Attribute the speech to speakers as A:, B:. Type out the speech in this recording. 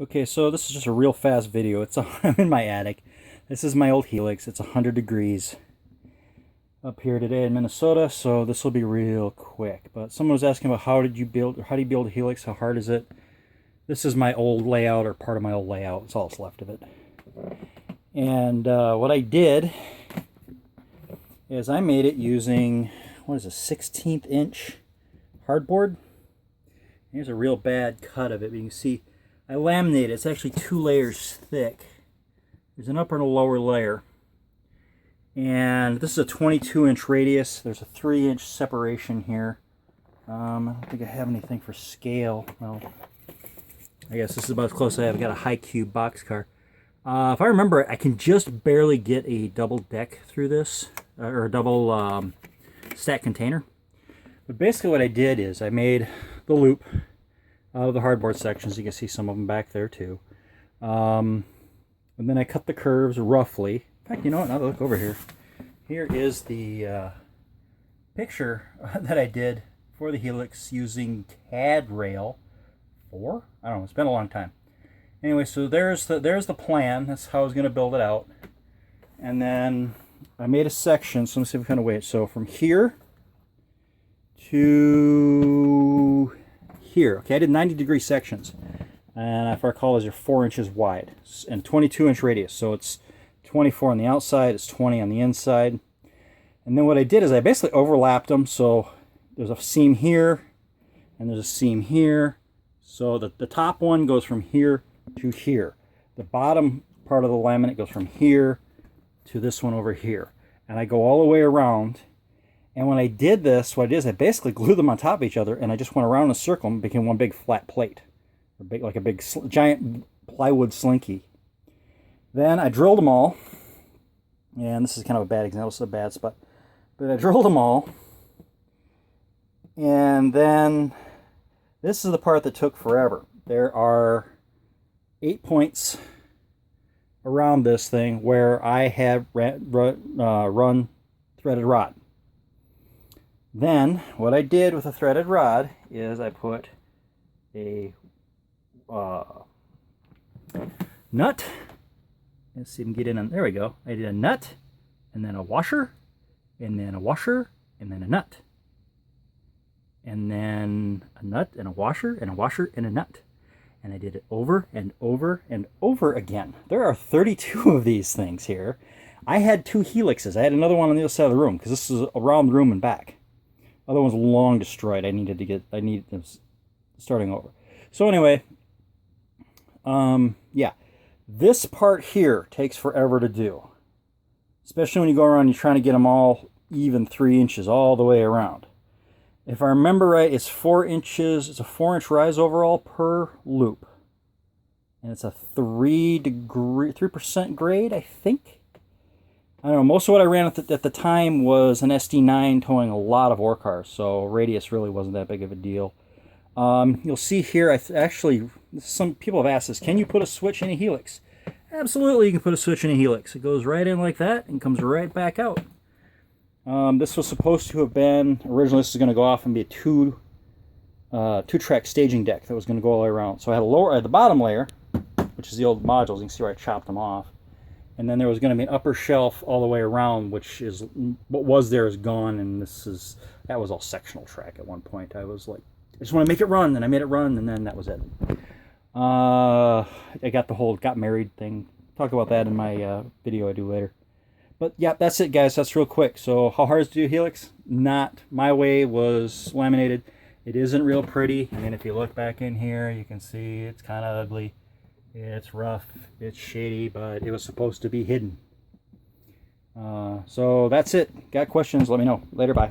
A: Okay, so this is just a real fast video. I'm in my attic. This is my old Helix. It's 100 degrees up here today in Minnesota, so this will be real quick. But someone was asking about how do you build a Helix? How hard is it? This is my old layout, or part of my old layout. It's all that's left of it. And what I did is I made it using, what is a 16th inch hardboard. Here's a real bad cut of it, but you can see I laminated. It's actually 2 layers thick. There's an upper and a lower layer. And this is a 22-inch radius. There's a 3-inch separation here. I don't think I have anything for scale. Well, I guess this is about as close as I have. I got a high cube boxcar. If I remember, I can just barely get a double deck through this, or a double stack container. But basically what I did is I made the loop out of the hardboard sections. You can see some of them back there too. And then I cut the curves roughly. In fact, you know what? Now that I look over here, here is the picture that I did for the Helix using CAD Rail 4. I don't know. It's been a long time. Anyway, so there's the plan. That's how I was going to build it out. And then I made a section. So let's see if we kind of wait. So from here to here. Okay, I did 90-degree sections. And if I recall, those are 4 inches wide and 22-inch radius. So it's 24 on the outside, it's 20 on the inside. And then what I did is I basically overlapped them. So there's a seam here, and there's a seam here. So the top one goes from here to here. The bottom part of the laminate goes from here to this one over here. And I go all the way around. And when I did this, what I did is I basically glued them on top of each other, and I just went around in a circle and became one big flat plate. Like a big giant plywood slinky. Then I drilled them all, and this is kind of a bad example, it's a bad spot, but I drilled them all, and then this is the part that took forever. There are 8 points around this thing where I had run threaded rod. Then what I did with a threaded rod is I put a nut. Let's see if we can get in on, there we go. I did a nut, and then a washer, and then a washer, and then a nut. And then a nut, and a washer, and a washer, and a nut. And I did it over and over and over again. There are 32 of these things here. I had 2 Helixes. I had another one on the other side of the room, because this is around the room and back. Other one's long destroyed. I needed starting over. So anyway, yeah, this part here takes forever to do, especially when you go around and you're trying to get them all even 3 inches all the way around. If I remember right, it's 4 inches. It's a 4-inch rise overall per loop, and it's a 3% grade, I think. I don't know. Most of what I ran at the time was an SD9 towing a lot of ore cars, so radius really wasn't that big of a deal. You'll see here, actually, some people have asked this, can you put a switch in a Helix? Absolutely, you can put a switch in a Helix. It goes right in like that and comes right back out. This was supposed to have been, originally this was going to go off and be a two-track staging deck that was going to go all the way around. So I had the bottom layer, which is the old modules. You can see where I chopped them off. And then there was going to be an upper shelf all the way around, which is, what was there is gone, and that was all sectional track at one point. I was like, I just want to make it run, and I made it run, and then that was it. I got the whole got married thing. Talk about that in my video I do later. But yeah, that's it, guys. That's real quick. So how hard is to do Helix? Not. My way was laminated. It isn't real pretty. I mean, if you look back in here, you can see it's kind of ugly. It's rough. It's shady, but it was supposed to be hidden. So that's it. Got questions? Let me know. Later. Bye.